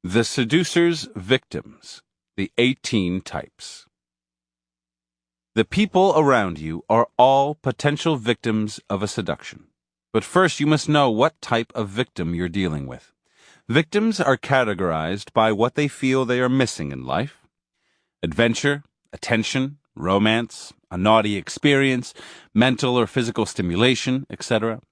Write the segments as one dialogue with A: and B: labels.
A: The Seducer's Victims, the 18 Types. The people around you are all potential victims of a seduction. But first you must know what type of victim you're dealing with. Victims are categorized by what they feel they are missing in life: adventure, attention, romance, a naughty experience, mental or physical stimulation, etc.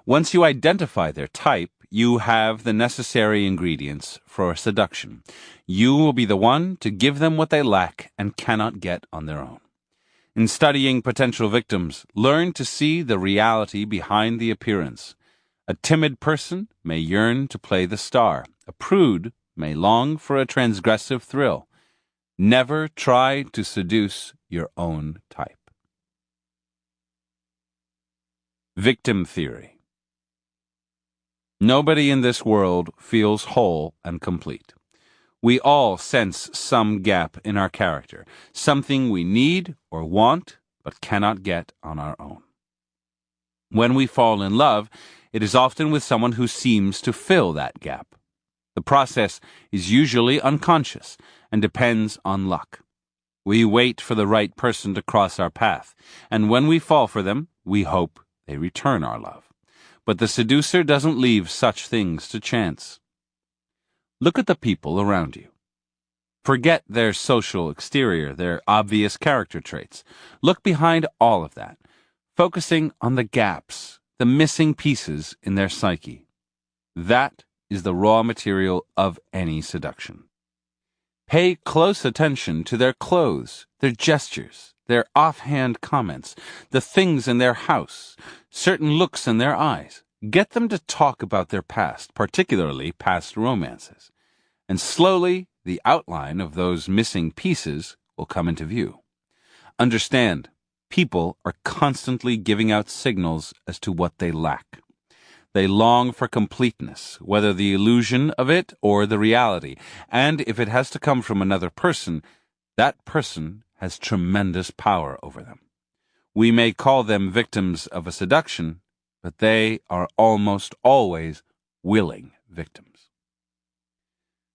A: Once you identify their type, you have the necessary ingredients for seduction. You will be the one to give them what they lack and cannot get on their own. In studying potential victims, learn to see the reality behind the appearance. A timid person may yearn to play the star. A prude may long for a transgressive thrill. Never try to seduce your own type. Victim theory. Nobody in this world feels whole and complete. We all sense some gap in our character, something we need or want but cannot get on our own. When we fall in love, it is often with someone who seems to fill that gap. The process is usually unconscious and depends on luck. We wait for the right person to cross our path, and when we fall for them, we hope they return our love. But the seducer doesn't leave such things to chance. Look at the people around you. Forget their social exterior, their obvious character traits. Look behind all of that, focusing on the gaps, the missing pieces in their psyche. That is the raw material of any seduction. Pay close attention to their clothes, their gestures, their offhand comments, the things in their house, certain looks in their eyes. Get them to talk about their past, particularly past romances. And slowly, the outline of those missing pieces will come into view. Understand, people are constantly giving out signals as to what they lack. They long for completeness, whether the illusion of it or the reality, and if it has to come from another person, that person has tremendous power over them. We may call them victims of a seduction, but they are almost always willing victims.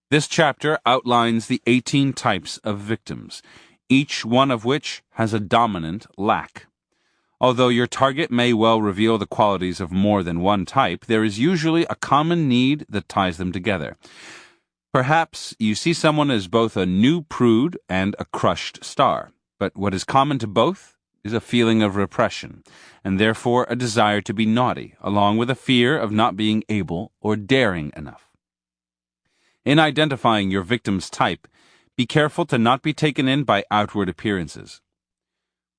A: This chapter outlines the 18 types of victims, each one of which has a dominant lack. Although your target may well reveal the qualities of more than one type, there is usually a common need that ties them together. Perhaps you see someone as both a new prude and a crushed star, but what is common to both is a feeling of repression, and therefore a desire to be naughty, along with a fear of not being able or daring enough. In identifying your victim's type, be careful to not be taken in by outward appearances.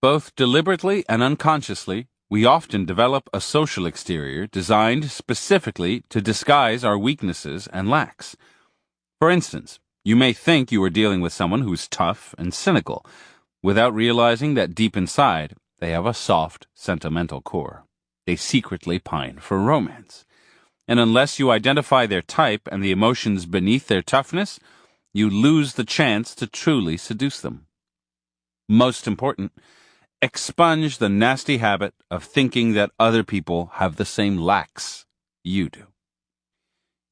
A: Both deliberately and unconsciously, we often develop a social exterior designed specifically to disguise our weaknesses and lacks. For instance, you may think you are dealing with someone who's tough and cynical, without realizing that deep inside, they have a soft, sentimental core. They secretly pine for romance. And unless you identify their type and the emotions beneath their toughness, you lose the chance to truly seduce them. Most important, expunge the nasty habit of thinking that other people have the same lacks you do.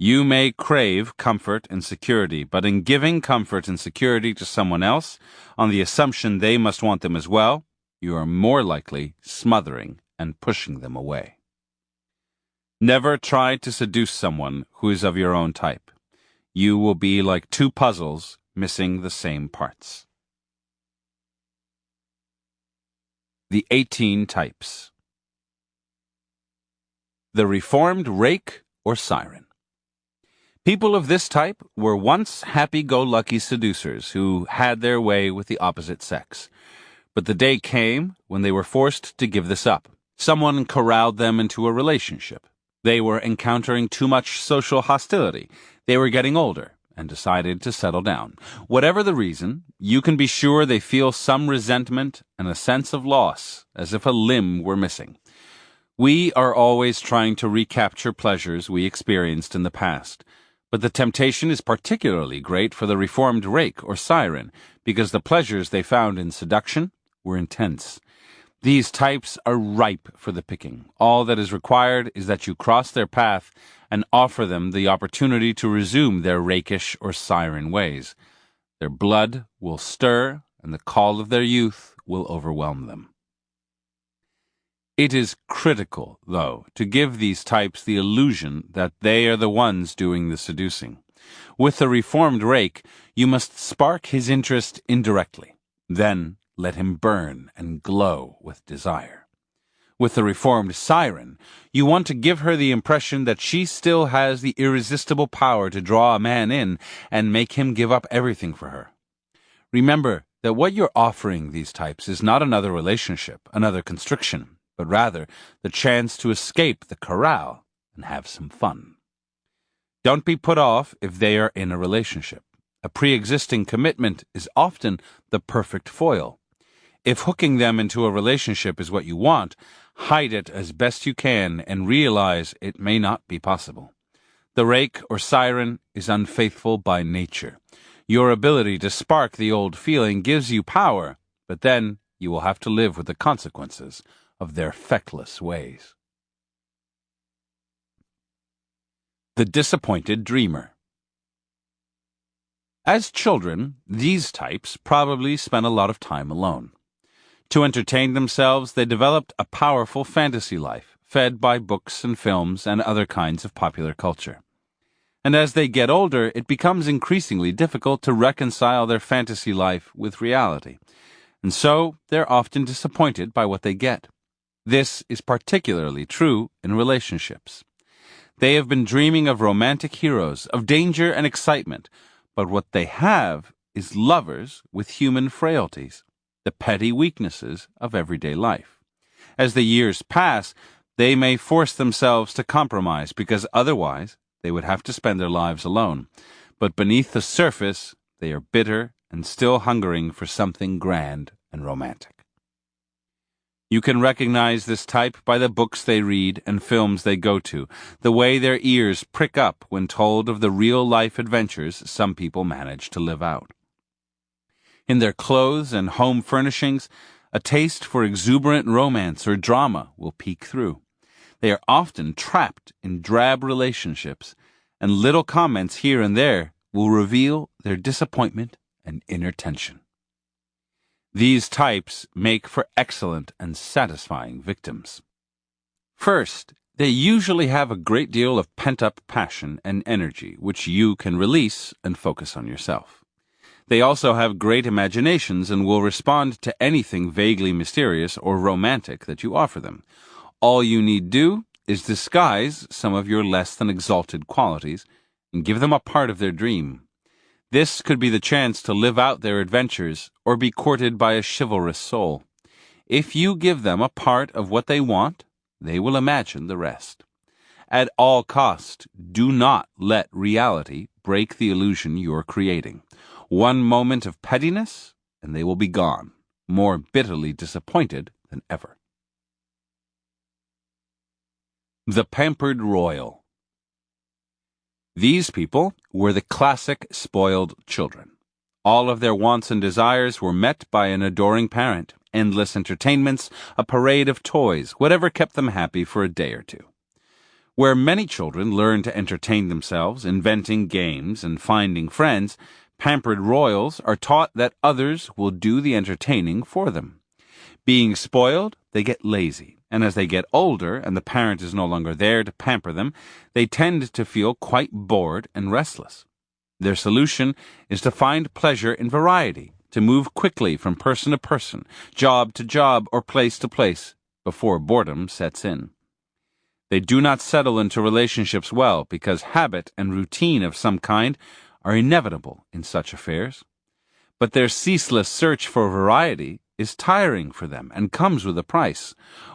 A: You may crave comfort and security, but in giving comfort and security to someone else, on the assumption they must want them as well, you are more likely smothering and pushing them away. Never try to seduce someone who is of your own type. You will be like two puzzles missing the same parts. The 18 Types. The reformed rake or siren. People of this type were once happy-go-lucky seducers who had their way with the opposite sex. But the day came when they were forced to give this up. Someone corralled them into a relationship. They were encountering too much social hostility. They were getting older and decided to settle down. Whatever the reason, you can be sure they feel some resentment and a sense of loss, as if a limb were missing. We are always trying to recapture pleasures we experienced in the past. But the temptation is particularly great for the reformed rake or siren, because the pleasures they found in seduction were intense. These types are ripe for the picking. All that is required is that you cross their path and offer them the opportunity to resume their rakish or siren ways. Their blood will stir, and the call of their youth will overwhelm them. It is critical, though, to give these types the illusion that they are the ones doing the seducing. With the reformed rake, you must spark his interest indirectly. Then let him burn and glow with desire. With the reformed siren, you want to give her the impression that she still has the irresistible power to draw a man in and make him give up everything for her. Remember that what you're offering these types is not another relationship, another constriction, but rather the chance to escape the corral and have some fun. Don't be put off if they are in a relationship. A pre-existing commitment is often the perfect foil. If hooking them into a relationship is what you want, hide it as best you can and realize it may not be possible. The rake or siren is unfaithful by nature. Your ability to spark the old feeling gives you power, but then you will have to live with the consequences of their feckless ways. The disappointed dreamer. As children, these types probably spent a lot of time alone. To entertain themselves, they developed a powerful fantasy life, fed by books and films and other kinds of popular culture. And as they get older, it becomes increasingly difficult to reconcile their fantasy life with reality. And so they're often disappointed by what they get. This is particularly true in relationships. They have been dreaming of romantic heroes, of danger and excitement, but what they have is lovers with human frailties, the petty weaknesses of everyday life. As the years pass, they may force themselves to compromise because otherwise they would have to spend their lives alone. But beneath the surface, they are bitter and still hungering for something grand and romantic. You can recognize this type by the books they read and films they go to, the way their ears prick up when told of the real-life adventures some people manage to live out. In their clothes and home furnishings, a taste for exuberant romance or drama will peek through. They are often trapped in drab relationships, and little comments here and there will reveal their disappointment and inner tension. These types make for excellent and satisfying victims. First, they usually have a great deal of pent-up passion and energy, which you can release and focus on yourself. They also have great imaginations and will respond to anything vaguely mysterious or romantic that you offer them. All you need do is disguise some of your less than exalted qualities and give them a part of their dream. This could be the chance to live out their adventures or be courted by a chivalrous soul. If you give them a part of what they want, they will imagine the rest. At all cost, do not let reality break the illusion you're creating. One moment of pettiness, and they will be gone, more bitterly disappointed than ever. The Pampered Royal. These people were the classic spoiled children. All of their wants and desires were met by an adoring parent, endless entertainments, a parade of toys, whatever kept them happy for a day or two. Where many children learn to entertain themselves, inventing games and finding friends, pampered royals are taught that others will do the entertaining for them. Being spoiled, they get lazy. And as they get older and the parent is no longer there to pamper them, they tend to feel quite bored and restless. Their solution is to find pleasure in variety, to move quickly from person to person, job to job, or place to place, before boredom sets in. They do not settle into relationships well because habit and routine of some kind are inevitable in such affairs. But their ceaseless search for variety is tiring for them and comes with a price.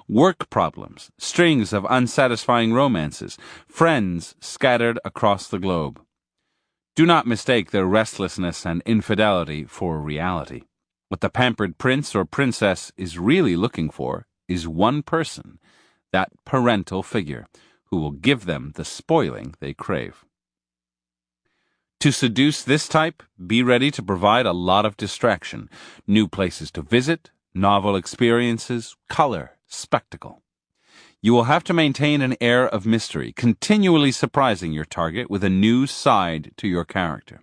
A: Work problems, strings of unsatisfying romances, friends scattered across the globe. Do not mistake their restlessness and infidelity for reality. What the pampered prince or princess is really looking for is one person, that parental figure, who will give them the spoiling they crave. To seduce this type, be ready to provide a lot of distraction, new places to visit, novel experiences, color, spectacle. You will have to maintain an air of mystery, continually surprising your target with a new side to your character.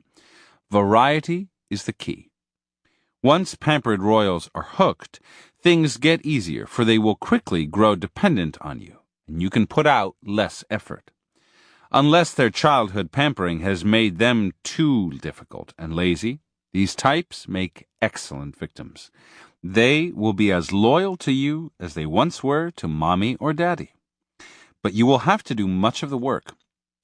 A: Variety is the key. Once pampered royals are hooked, things get easier, for they will quickly grow dependent on you, and you can put out less effort. Unless their childhood pampering has made them too difficult and lazy, these types make excellent victims. They will be as loyal to you as they once were to mommy or daddy. But you will have to do much of the work.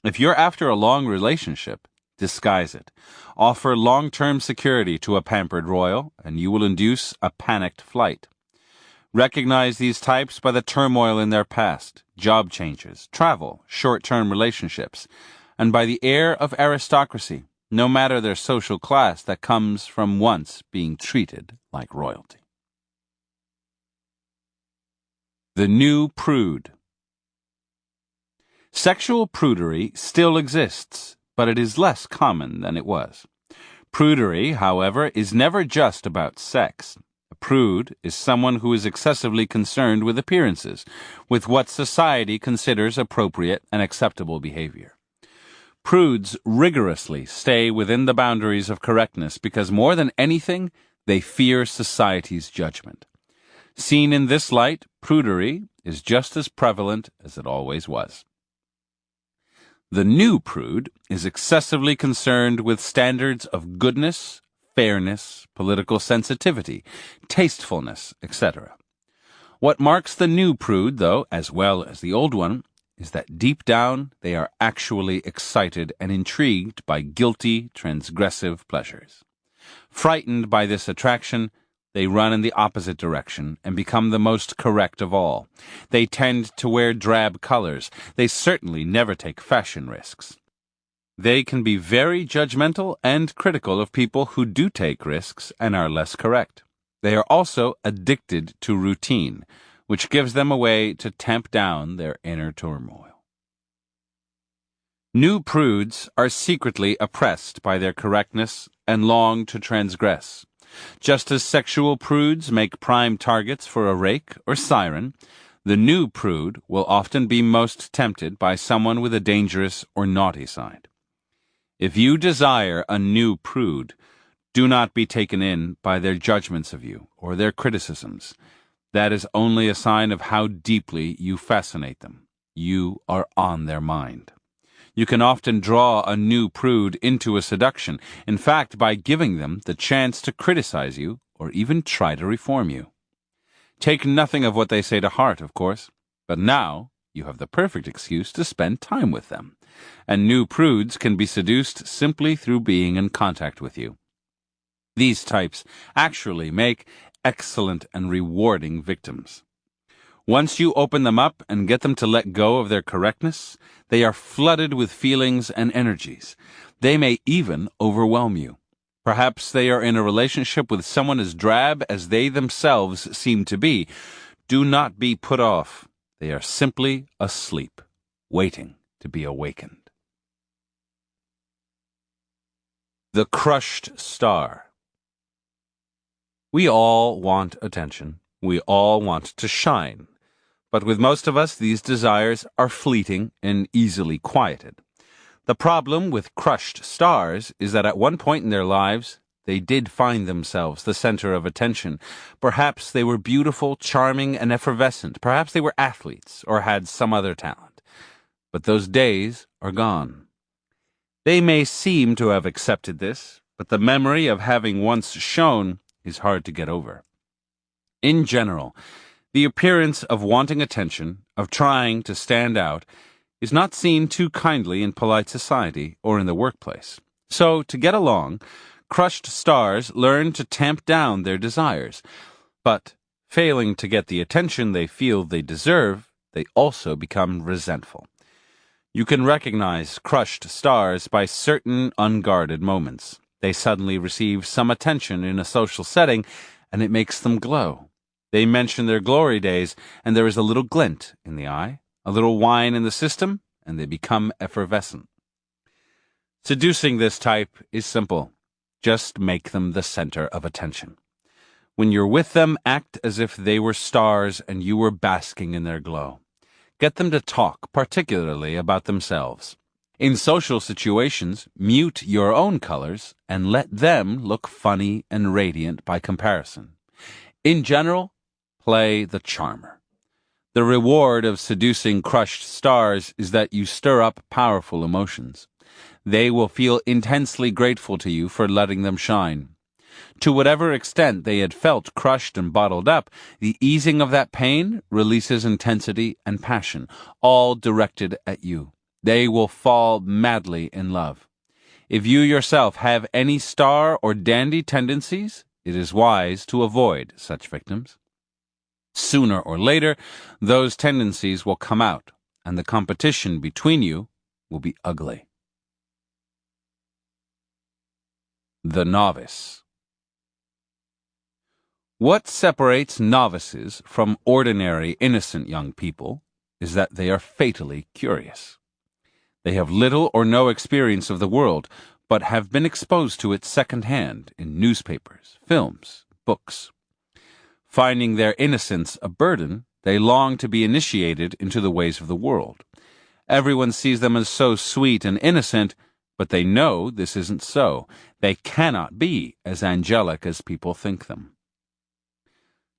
A: If you're after a long relationship, disguise it. Offer long-term security to a pampered royal, and you will induce a panicked flight. Recognize these types by the turmoil in their past, job changes, travel, short-term relationships, and by the air of aristocracy, no matter their social class, that comes from once being treated like royalty. The new prude. Sexual prudery still exists, but it is less common than it was. Prudery, however, is never just about sex. A prude is someone who is excessively concerned with appearances, with what society considers appropriate and acceptable behavior. Prudes rigorously stay within the boundaries of correctness because more than anything, they fear society's judgment. Seen in this light, prudery is just as prevalent as it always was. The new prude is excessively concerned with standards of goodness, fairness, political sensitivity, tastefulness, etc. What marks the new prude, though, as well as the old one, is that deep down they are actually excited and intrigued by guilty, transgressive pleasures. Frightened by this attraction, they run in the opposite direction and become the most correct of all. They tend to wear drab colors. They certainly never take fashion risks. They can be very judgmental and critical of people who do take risks and are less correct. They are also addicted to routine, which gives them a way to tamp down their inner turmoil. New prudes are secretly oppressed by their correctness and long to transgress. Just as sexual prudes make prime targets for a rake or siren, the new prude will often be most tempted by someone with a dangerous or naughty side. If you desire a new prude, do not be taken in by their judgments of you or their criticisms. That is only a sign of how deeply you fascinate them. You are on their mind. You can often draw a new prude into a seduction, in fact, by giving them the chance to criticize you or even try to reform you. Take nothing of what they say to heart, of course, but now you have the perfect excuse to spend time with them, and new prudes can be seduced simply through being in contact with you. These types actually make excellent and rewarding victims. Once you open them up and get them to let go of their correctness, they are flooded with feelings and energies. They may even overwhelm you. Perhaps they are in a relationship with someone as drab as they themselves seem to be. Do not be put off. They are simply asleep, waiting to be awakened. The crushed star. We all want attention. We all want to shine. But with most of us, these desires are fleeting and easily quieted. The problem with crushed stars is that at one point in their lives, they did find themselves the center of attention. Perhaps they were beautiful, charming, and effervescent. Perhaps they were athletes or had some other talent. But those days are gone. They may seem to have accepted this, but the memory of having once shone is hard to get over. In general, the appearance of wanting attention, of trying to stand out, is not seen too kindly in polite society or in the workplace. So, to get along, crushed stars learn to tamp down their desires. But, failing to get the attention they feel they deserve, they also become resentful. You can recognize crushed stars by certain unguarded moments. They suddenly receive some attention in a social setting, and it makes them glow. They mention their glory days, and there is a little glint in the eye, a little wine in the system, and they become effervescent. Seducing this type is simple. Just make them the center of attention. When you're with them, act as if they were stars and you were basking in their glow. Get them to talk, particularly about themselves. In social situations, mute your own colors and let them look funny and radiant by comparison. In general, play the charmer. The reward of seducing crushed stars is that you stir up powerful emotions. They will feel intensely grateful to you for letting them shine. To whatever extent they had felt crushed and bottled up, the easing of that pain releases intensity and passion, all directed at you. They will fall madly in love. If you yourself have any star or dandy tendencies, it is wise to avoid such victims. Sooner or later, those tendencies will come out, and the competition between you will be ugly. The novice. What separates novices from ordinary innocent young people is that they are fatally curious. They have little or no experience of the world, but have been exposed to it second-hand in newspapers, films, books. Finding their innocence a burden, they long to be initiated into the ways of the world. Everyone sees them as so sweet and innocent, but they know this isn't so. They cannot be as angelic as people think them.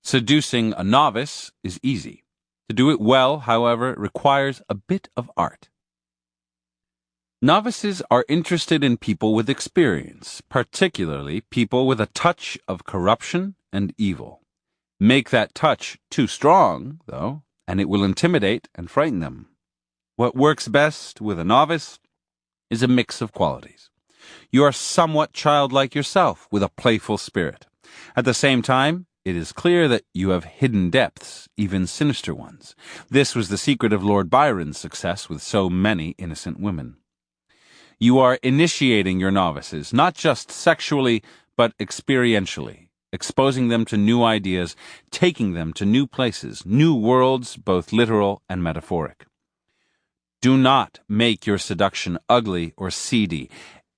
A: Seducing a novice is easy. To do it well, however, requires a bit of art. Novices are interested in people with experience, particularly people with a touch of corruption and evil. Make that touch too strong, though, and it will intimidate and frighten them. What works best with a novice is a mix of qualities. You are somewhat childlike yourself, with a playful spirit. At the same time, it is clear that you have hidden depths, even sinister ones. This was the secret of Lord Byron's success with so many innocent women. You are initiating your novices, not just sexually, but experientially, exposing them to new ideas, taking them to new places, new worlds, both literal and metaphoric. Do not make your seduction ugly or seedy.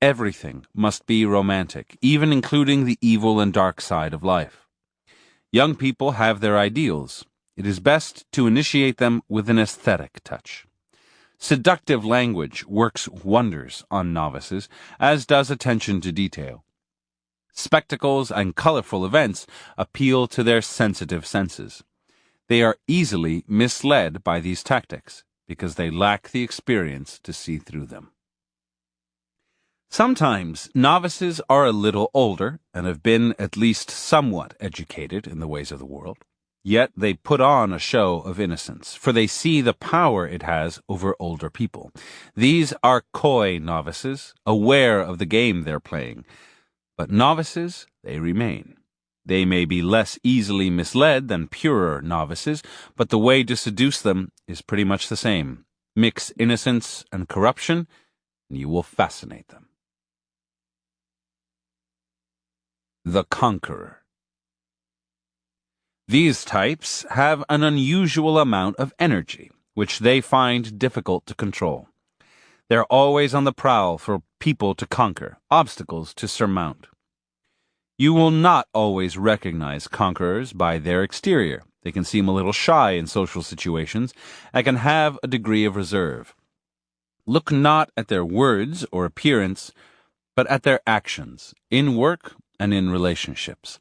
A: Everything must be romantic, even including the evil and dark side of life. Young people have their ideals. It is best to initiate them with an aesthetic touch. Seductive language works wonders on novices, as does attention to detail. Spectacles and colorful events appeal to their sensitive senses. They are easily misled by these tactics because they lack the experience to see through them. Sometimes novices are a little older and have been at least somewhat educated in the ways of the world. Yet they put on a show of innocence, for they see the power it has over older people. These are coy novices, aware of the game they're playing. But novices, they remain. They may be less easily misled than purer novices, but the way to seduce them is pretty much the same. Mix innocence and corruption, and you will fascinate them. The Conqueror. These types have an unusual amount of energy, which they find difficult to control. They're always on the prowl for people to conquer, obstacles to surmount. You will not always recognize conquerors by their exterior. They can seem a little shy in social situations and can have a degree of reserve. Look not at their words or appearance, but at their actions, in work and in relationships.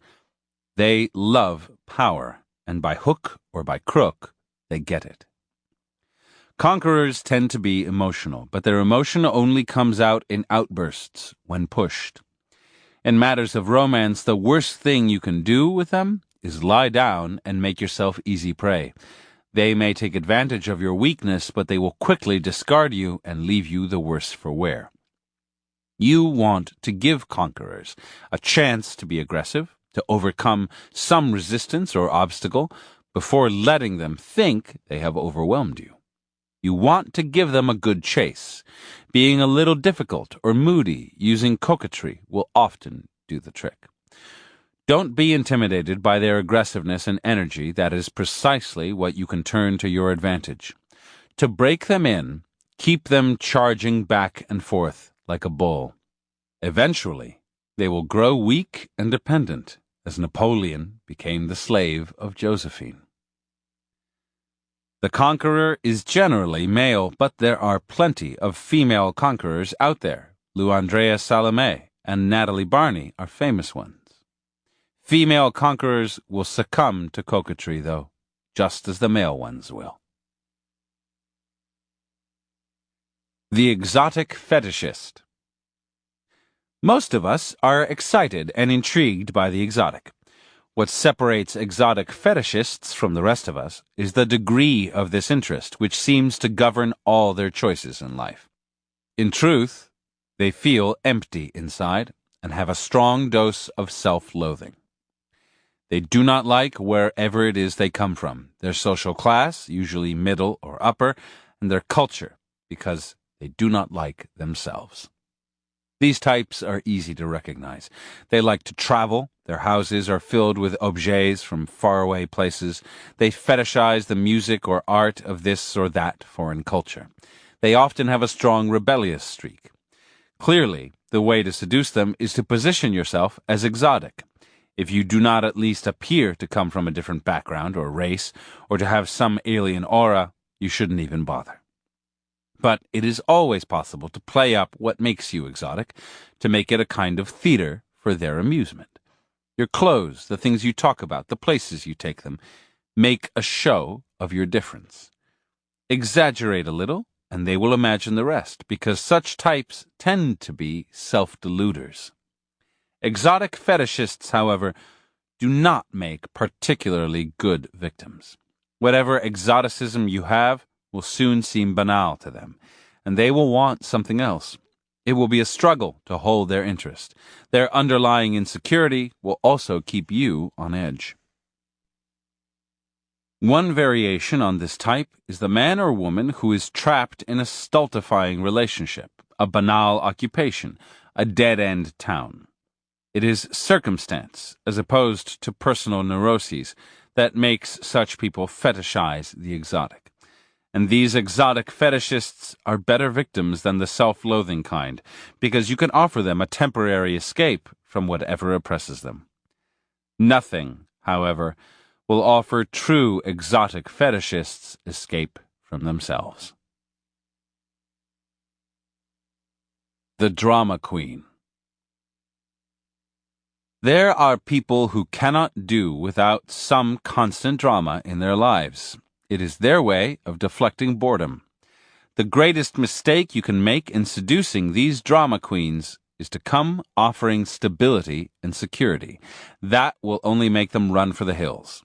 A: They love power, and by hook or by crook, they get it. Conquerors tend to be emotional, but their emotion only comes out in outbursts when pushed. In matters of romance, the worst thing you can do with them is lie down and make yourself easy prey. They may take advantage of your weakness, but they will quickly discard you and leave you the worse for wear. You want to give conquerors a chance to be aggressive, to overcome some resistance or obstacle, before letting them think they have overwhelmed you. You want to give them a good chase. Being a little difficult or moody, using coquetry will often do the trick. Don't be intimidated by their aggressiveness and energy. That is precisely what you can turn to your advantage. To break them in, keep them charging back and forth like a bull. Eventually, they will grow weak and dependent as Napoleon became the slave of Josephine. The conqueror is generally male, but there are plenty of female conquerors out there. Lou Andrea Salome and Natalie Barney are famous ones. Female conquerors will succumb to coquetry, though, just as the male ones will. The exotic fetishist. Most of us are excited and intrigued by the exotic. What separates exotic fetishists from the rest of us is the degree of this interest, which seems to govern all their choices in life. In truth, they feel empty inside and have a strong dose of self-loathing. They do not like wherever it is they come from, their social class, usually middle or upper, and their culture, because they do not like themselves. These types are easy to recognize. They like to travel. Their houses are filled with objets from faraway places. They fetishize the music or art of this or that foreign culture. They often have a strong rebellious streak. Clearly, the way to seduce them is to position yourself as exotic. If you do not at least appear to come from a different background or race, or to have some alien aura, you shouldn't even bother. But it is always possible to play up what makes you exotic, to make it a kind of theater for their amusement. Your clothes, the things you talk about, the places you take them, make a show of your difference. Exaggerate a little, and they will imagine the rest, because such types tend to be self-deluders. Exotic fetishists, however, do not make particularly good victims. Whatever exoticism you have will soon seem banal to them, and they will want something else. It will be a struggle to hold their interest. Their underlying insecurity will also keep you on edge. One variation on this type is the man or woman who is trapped in a stultifying relationship, a banal occupation, a dead-end town. It is circumstance, as opposed to personal neuroses, that makes such people fetishize the exotic. And these exotic fetishists are better victims than the self-loathing kind, because you can offer them a temporary escape from whatever oppresses them. Nothing, however, will offer true exotic fetishists escape from themselves. The drama queen. There are people who cannot do without some constant drama in their lives. It is their way of deflecting boredom. The greatest mistake you can make in seducing these drama queens is to come offering stability and security. That will only make them run for the hills.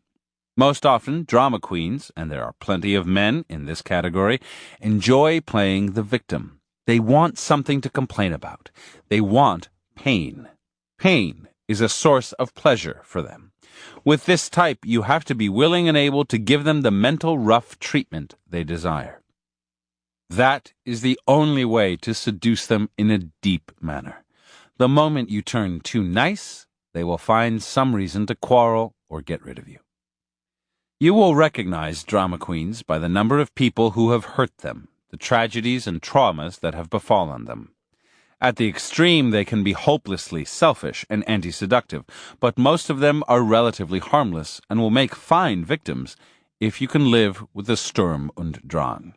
A: Most often, drama queens, and there are plenty of men in this category, enjoy playing the victim. They want something to complain about. They want pain. Pain is a source of pleasure for them. With this type, you have to be willing and able to give them the mental rough treatment they desire. That is the only way to seduce them in a deep manner. The moment you turn too nice, they will find some reason to quarrel or get rid of you. You will recognize drama queens by the number of people who have hurt them, the tragedies and traumas that have befallen them. At the extreme, they can be hopelessly selfish and anti-seductive, but most of them are relatively harmless and will make fine victims if you can live with the Sturm und Drang.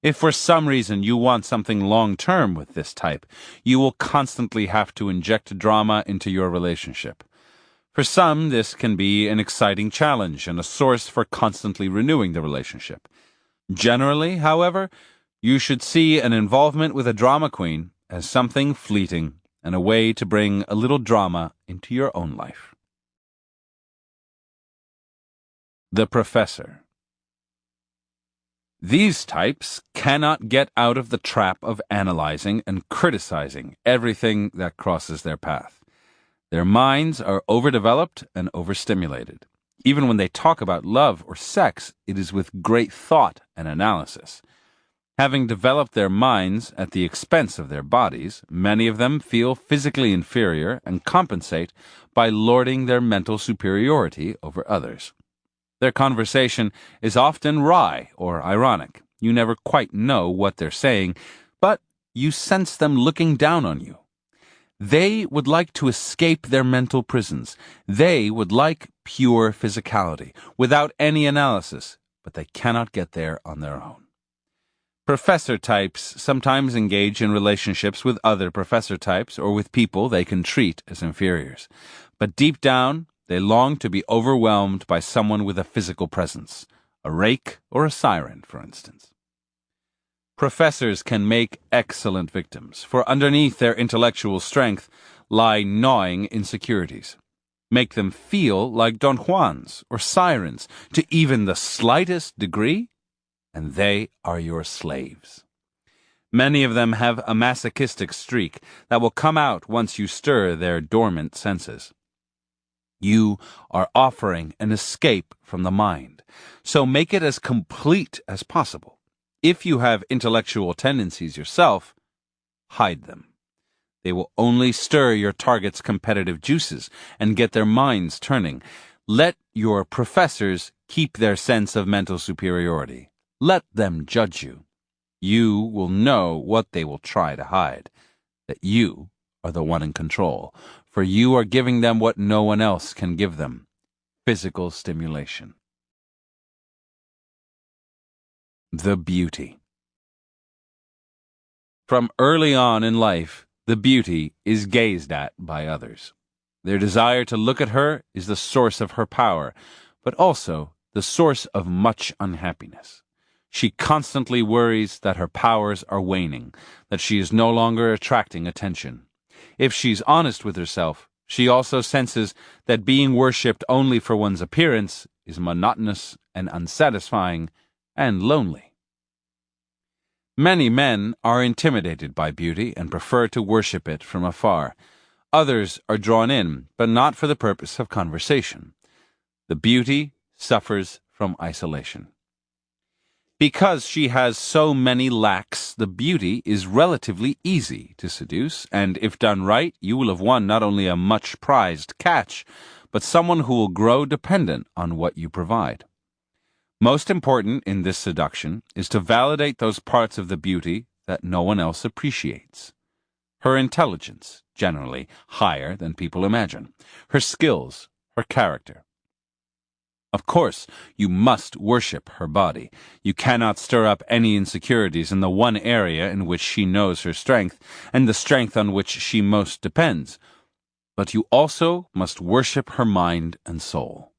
A: If for some reason you want something long-term with this type, you will constantly have to inject drama into your relationship. For some, this can be an exciting challenge and a source for constantly renewing the relationship. Generally, however, you should see an involvement with a drama queen as something fleeting and a way to bring a little drama into your own life. The Professor. These types cannot get out of the trap of analyzing and criticizing everything that crosses their path. Their minds are overdeveloped and overstimulated. Even when they talk about love or sex, it is with great thought and analysis. Having developed their minds at the expense of their bodies, many of them feel physically inferior and compensate by lording their mental superiority over others. Their conversation is often wry or ironic. You never quite know what they're saying, but you sense them looking down on you. They would like to escape their mental prisons. They would like pure physicality, without any analysis, but they cannot get there on their own. Professor types sometimes engage in relationships with other professor types or with people they can treat as inferiors. But deep down, they long to be overwhelmed by someone with a physical presence, a rake or a siren, for instance. Professors can make excellent victims, for underneath their intellectual strength lie gnawing insecurities. Make them feel like Don Juans or sirens to even the slightest degree, and they are your slaves. Many of them have a masochistic streak that will come out once you stir their dormant senses. You are offering an escape from the mind, so make it as complete as possible. If you have intellectual tendencies yourself, hide them. They will only stir your target's competitive juices and get their minds turning. Let your professors keep their sense of mental superiority. Let them judge you. You will know what they will try to hide, that you are the one in control, for you are giving them what no one else can give them, physical stimulation. The beauty. From early on in life, the beauty is gazed at by others. Their desire to look at her is the source of her power, but also the source of much unhappiness. She constantly worries that her powers are waning, that she is no longer attracting attention. If she's honest with herself, she also senses that being worshipped only for one's appearance is monotonous and unsatisfying and lonely. Many men are intimidated by beauty and prefer to worship it from afar. Others are drawn in, but not for the purpose of conversation. The beauty suffers from isolation. Because she has so many lacks, the beauty is relatively easy to seduce, and if done right, you will have won not only a much-prized catch, but someone who will grow dependent on what you provide. Most important in this seduction is to validate those parts of the beauty that no one else appreciates. Her intelligence, generally higher than people imagine, her skills, her character. Of course, you must worship her body. You cannot stir up any insecurities in the one area in which she knows her strength, and the strength on which she most depends. But you also must worship her mind and soul.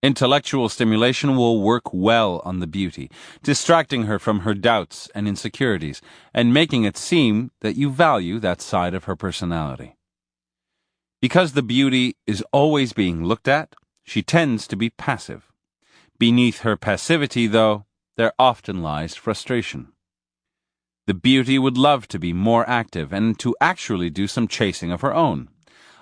A: Intellectual stimulation will work well on the beauty, distracting her from her doubts and insecurities, and making it seem that you value that side of her personality. Because the beauty is always being looked at, she tends to be passive. Beneath her passivity, though, there often lies frustration. The beauty would love to be more active and to actually do some chasing of her own.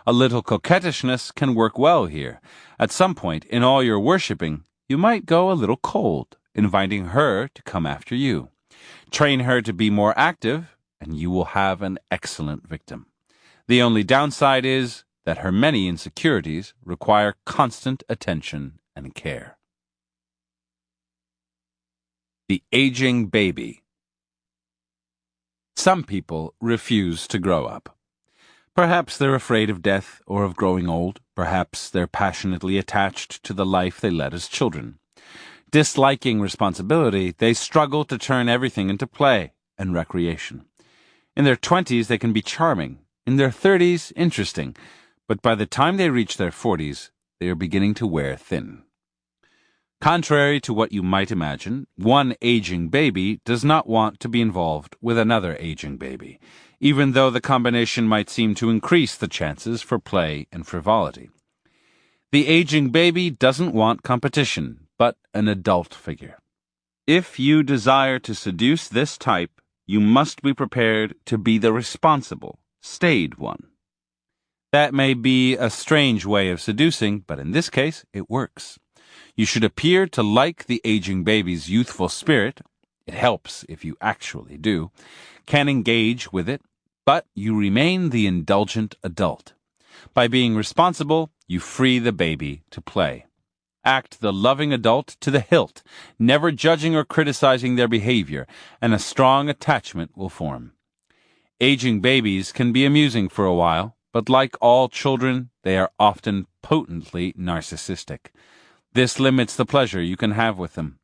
A: A little coquettishness can work well here. At some point in all your worshipping, you might go a little cold, inviting her to come after you. Train her to be more active, and you will have an excellent victim. The only downside is that her many insecurities require constant attention and care. The aging baby. Some people refuse to grow up. Perhaps they're afraid of death or of growing old. Perhaps they're passionately attached to the life they led as children. Disliking responsibility, they struggle to turn everything into play and recreation. In their 20s, they can be charming. In their 30s, interesting. But by the time they reach their 40s, they are beginning to wear thin. Contrary to what you might imagine, one aging baby does not want to be involved with another aging baby, even though the combination might seem to increase the chances for play and frivolity. The aging baby doesn't want competition, but an adult figure. If you desire to seduce this type, you must be prepared to be the responsible, staid one. That may be a strange way of seducing, but in this case, it works. You should appear to like the aging baby's youthful spirit. It helps if you actually do. Can engage with it, but you remain the indulgent adult. By being responsible, you free the baby to play. Act the loving adult to the hilt, never judging or criticizing their behavior, and a strong attachment will form. Aging babies can be amusing for a while, but like all children, they are often potently narcissistic. This limits the pleasure you can have with them.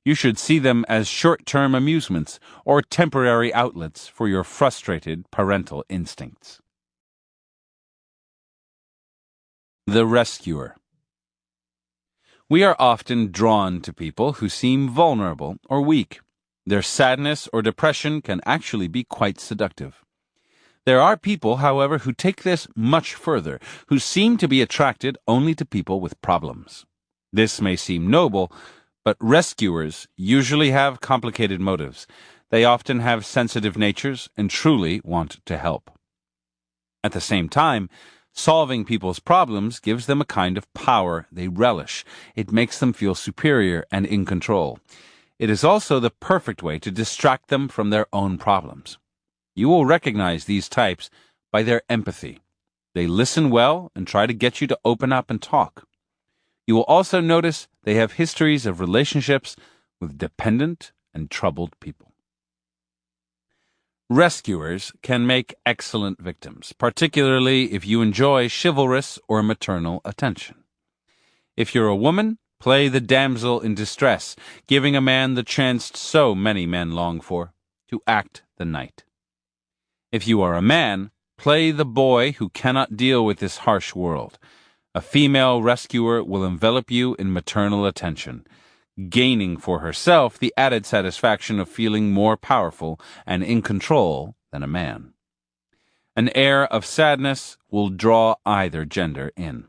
A: You should see them as short-term amusements or temporary outlets for your frustrated parental instincts. The rescuer. We are often drawn to people who seem vulnerable or weak. Their sadness or depression can actually be quite seductive. There are people, however, who take this much further, who seem to be attracted only to people with problems. This may seem noble, but rescuers usually have complicated motives. They often have sensitive natures and truly want to help. At the same time, solving people's problems gives them a kind of power they relish. It makes them feel superior and in control. It is also the perfect way to distract them from their own problems. You will recognize these types by their empathy. They listen well and try to get you to open up and talk. You will also notice they have histories of relationships with dependent and troubled people. Rescuers can make excellent victims, particularly if you enjoy chivalrous or maternal attention. If you're a woman, play the damsel in distress, giving a man the chance so many men long for, to act the knight. If you are a man, play the boy who cannot deal with this harsh world. A female rescuer will envelop you in maternal attention, gaining for herself the added satisfaction of feeling more powerful and in control than a man. An air of sadness will draw either gender in.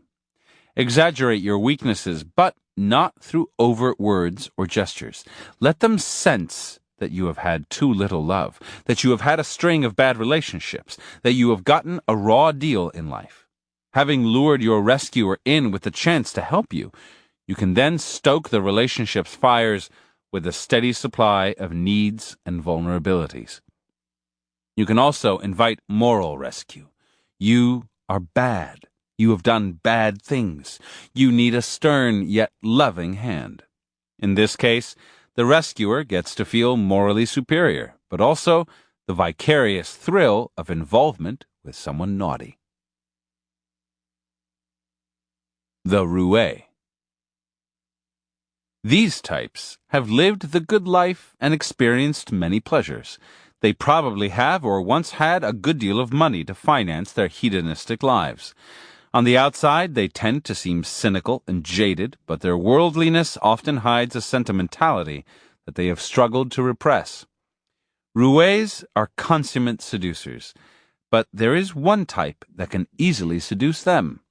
A: Exaggerate your weaknesses, but not through overt words or gestures. Let them sense that you have had too little love, that you have had a string of bad relationships, that you have gotten a raw deal in life. Having lured your rescuer in with the chance to help you, you can then stoke the relationship's fires with a steady supply of needs and vulnerabilities. You can also invite moral rescue. You are bad. You have done bad things. You need a stern yet loving hand. In this case, the rescuer gets to feel morally superior, but also the vicarious thrill of involvement with someone naughty. The roue. These types have lived the good life and experienced many pleasures. They probably have or once had a good deal of money to finance their hedonistic lives. On the outside, they tend to seem cynical and jaded, but their worldliness often hides a sentimentality that they have struggled to repress. Roués are consummate seducers, but there is one type that can easily seduce them: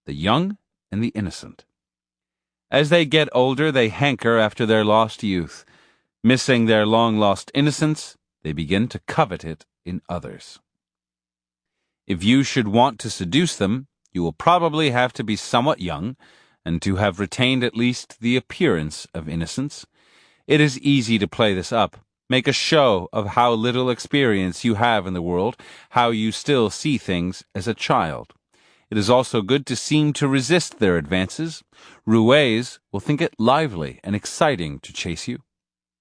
A: the young and the innocent. As they get older, they hanker after their lost youth. Missing their long-lost innocence, they begin to covet it in others. If you should want to seduce them, you will probably have to be somewhat young and to have retained at least the appearance of innocence. It is easy to play this up, make a show of how little experience you have in the world, how you still see things as a child. It is also good to seem to resist their advances. Roués will think it lively and exciting to chase you.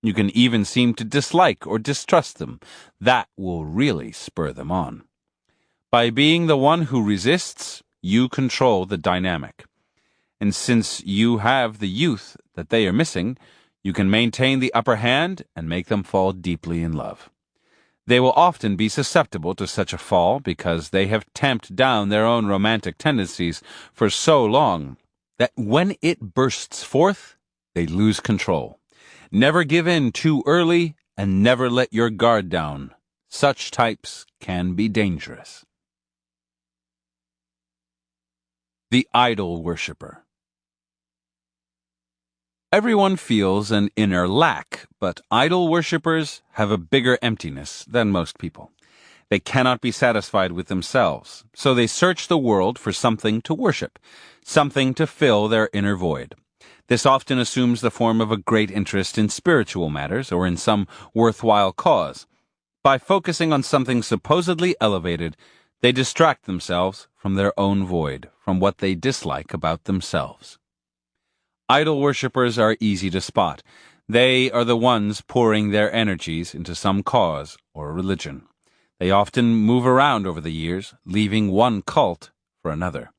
A: You can even seem to dislike or distrust them. That will really spur them on. By being the one who resists, you control the dynamic. And since you have the youth that they are missing, you can maintain the upper hand and make them fall deeply in love. They will often be susceptible to such a fall because they have tamped down their own romantic tendencies for so long that when it bursts forth, they lose control. Never give in too early and never let your guard down. Such types can be dangerous. The idol worshipper. Everyone feels an inner lack, but idol worshippers have a bigger emptiness than most people. They cannot be satisfied with themselves, so they search the world for something to worship, something to fill their inner void. This often assumes the form of a great interest in spiritual matters or in some worthwhile cause. By focusing on something supposedly elevated, they distract themselves from their own void, from what they dislike about themselves. Idol worshippers are easy to spot. They are the ones pouring their energies into some cause or religion. They often move around over the years, leaving one cult for another.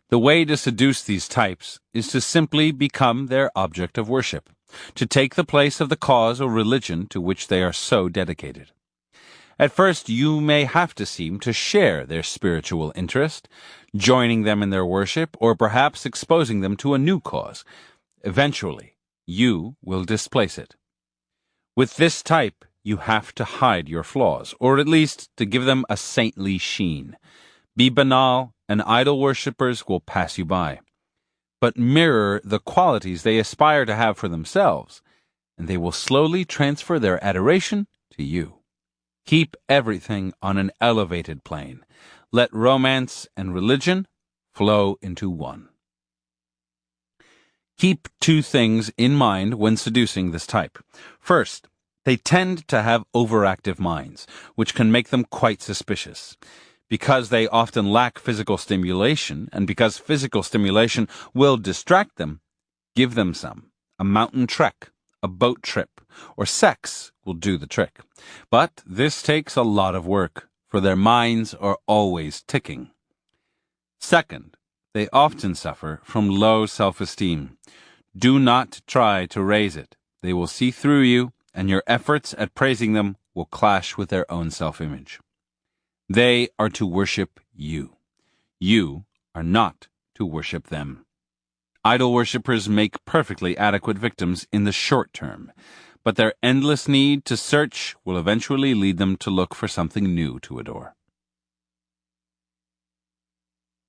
A: The way to seduce these types is to simply become their object of worship, to take the place of the cause or religion to which they are so dedicated. At first, you may have to seem to share their spiritual interest, joining them in their worship, or perhaps exposing them to a new cause. Eventually, you will displace it. With this type, you have to hide your flaws, or at least to give them a saintly sheen. Be banal, and idol worshippers will pass you by. But mirror the qualities they aspire to have for themselves, and they will slowly transfer their adoration to you. Keep everything on an elevated plane. Let romance and religion flow into one. Keep two things in mind when seducing this type. First, they tend to have overactive minds, which can make them quite suspicious. Because they often lack physical stimulation, and because physical stimulation will distract them, give them some. A mountain trek, a boat trip, or sex will do the trick. But this takes a lot of work, for their minds are always ticking. Second, they often suffer from low self-esteem. Do not try to raise it. They will see through you, and your efforts at praising them will clash with their own self-image. They are to worship you. You are not to worship them. Idol worshippers make perfectly adequate victims in the short term, but their endless need to search will eventually lead them to look for something new to adore.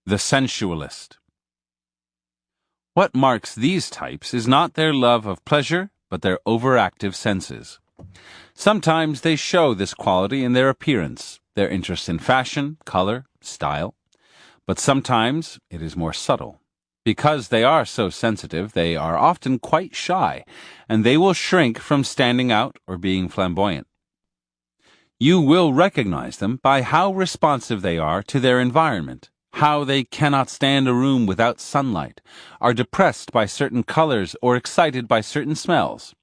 A: The sensualist. What marks these types is not their love of pleasure, but their overactive senses. Sometimes they show this quality in their appearance, their interest in fashion, color, style, but sometimes it is more subtle. Because they are so sensitive, they are often quite shy, and they will shrink from standing out or being flamboyant. You will recognize them by how responsive they are to their environment, how they cannot stand a room without sunlight, are depressed by certain colors, or excited by certain smells.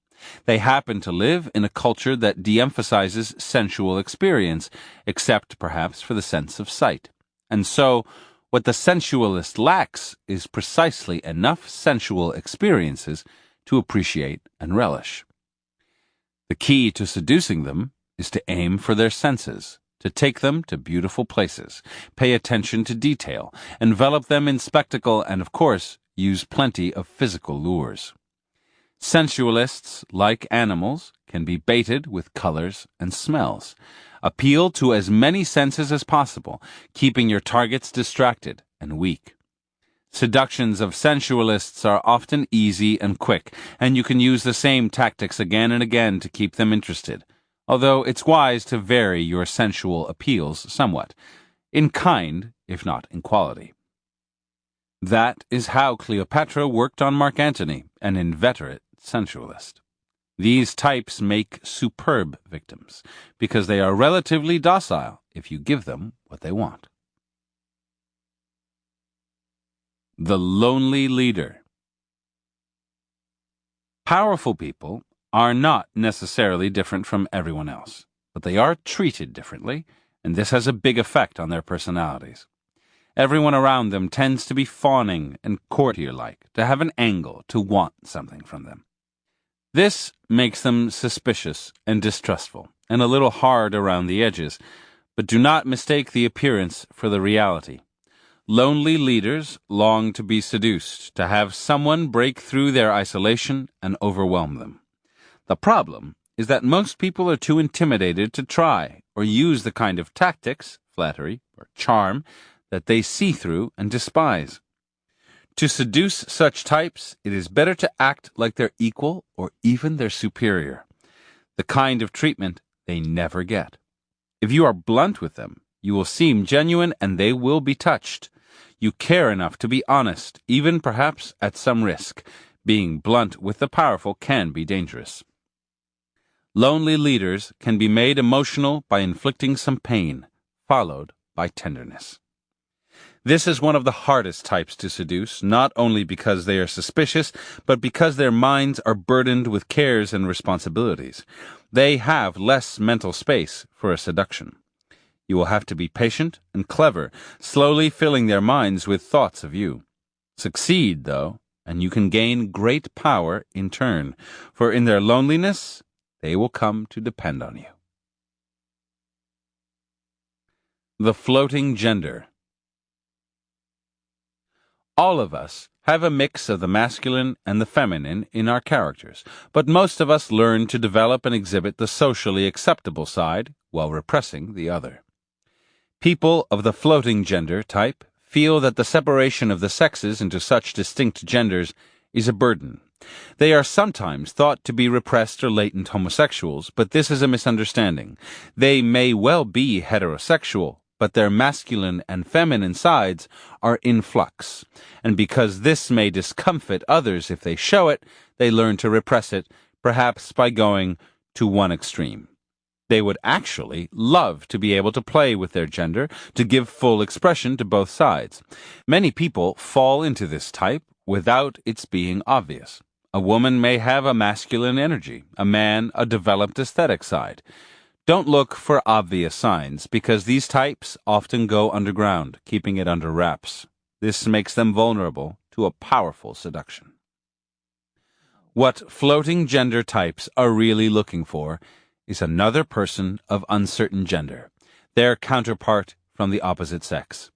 A: They happen to live in a culture that de-emphasizes sensual experience, except perhaps for the sense of sight. And so, what the sensualist lacks is precisely enough sensual experiences to appreciate and relish. The key to seducing them is to aim for their senses, to take them to beautiful places, pay attention to detail, envelop them in spectacle, and of course, use plenty of physical lures. Sensualists, like animals, can be baited with colors and smells. Appeal to as many senses as possible, keeping your targets distracted and weak. Seductions of sensualists are often easy and quick, and you can use the same tactics again and again to keep them interested, although it's wise to vary your sensual appeals somewhat, in kind, if not in quality. That is how Cleopatra worked on Mark Antony, an inveterate sensualist. These types make superb victims, because they are relatively docile if you give them what they want. The lonely leader. Powerful people are not necessarily different from everyone else, but they are treated differently, and this has a big effect on their personalities. Everyone around them tends to be fawning and courtier-like, to have an angle, to want something from them. This makes them suspicious and distrustful, and a little hard around the edges, but do not mistake the appearance for the reality. Lonely leaders long to be seduced, to have someone break through their isolation and overwhelm them. The problem is that most people are too intimidated to try or use the kind of tactics, flattery, or charm that they see through and despise. To seduce such types, it is better to act like their equal or even their superior, the kind of treatment they never get. If you are blunt with them, you will seem genuine and they will be touched. You care enough to be honest, even perhaps at some risk. Being blunt with the powerful can be dangerous. Lonely leaders can be made emotional by inflicting some pain, followed by tenderness. This is one of the hardest types to seduce, not only because they are suspicious, but because their minds are burdened with cares and responsibilities. They have less mental space for a seduction. You will have to be patient and clever, slowly filling their minds with thoughts of you. Succeed, though, and you can gain great power in turn, for in their loneliness they will come to depend on you. The floating gender. All of us have a mix of the masculine and the feminine in our characters, but most of us learn to develop and exhibit the socially acceptable side while repressing the other. People of the floating gender type feel that the separation of the sexes into such distinct genders is a burden. They are sometimes thought to be repressed or latent homosexuals, but this is a misunderstanding. They may well be heterosexual, but their masculine and feminine sides are in flux, and because this may discomfit others if they show it, they learn to repress it, perhaps by going to one extreme. They would actually love to be able to play with their gender, to give full expression to both sides. Many people fall into this type without its being obvious. A woman may have a masculine energy, a man a developed aesthetic side. Don't look for obvious signs, because these types often go underground, keeping it under wraps. This makes them vulnerable to a powerful seduction. What floating gender types are really looking for is another person of uncertain gender, their counterpart from the opposite sex.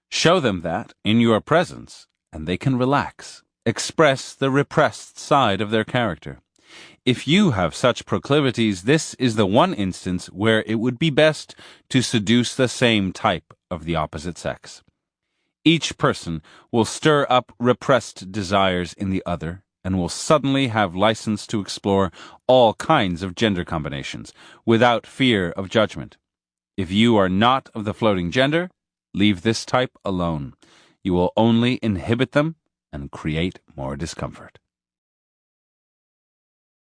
A: Show them that in your presence, and they can relax, express the repressed side of their character. If you have such proclivities, this is the one instance where it would be best to seduce the same type of the opposite sex. Each person will stir up repressed desires in the other and will suddenly have license to explore all kinds of gender combinations without fear of judgment. If you are not of the floating gender, leave this type alone. You will only inhibit them and create more discomfort.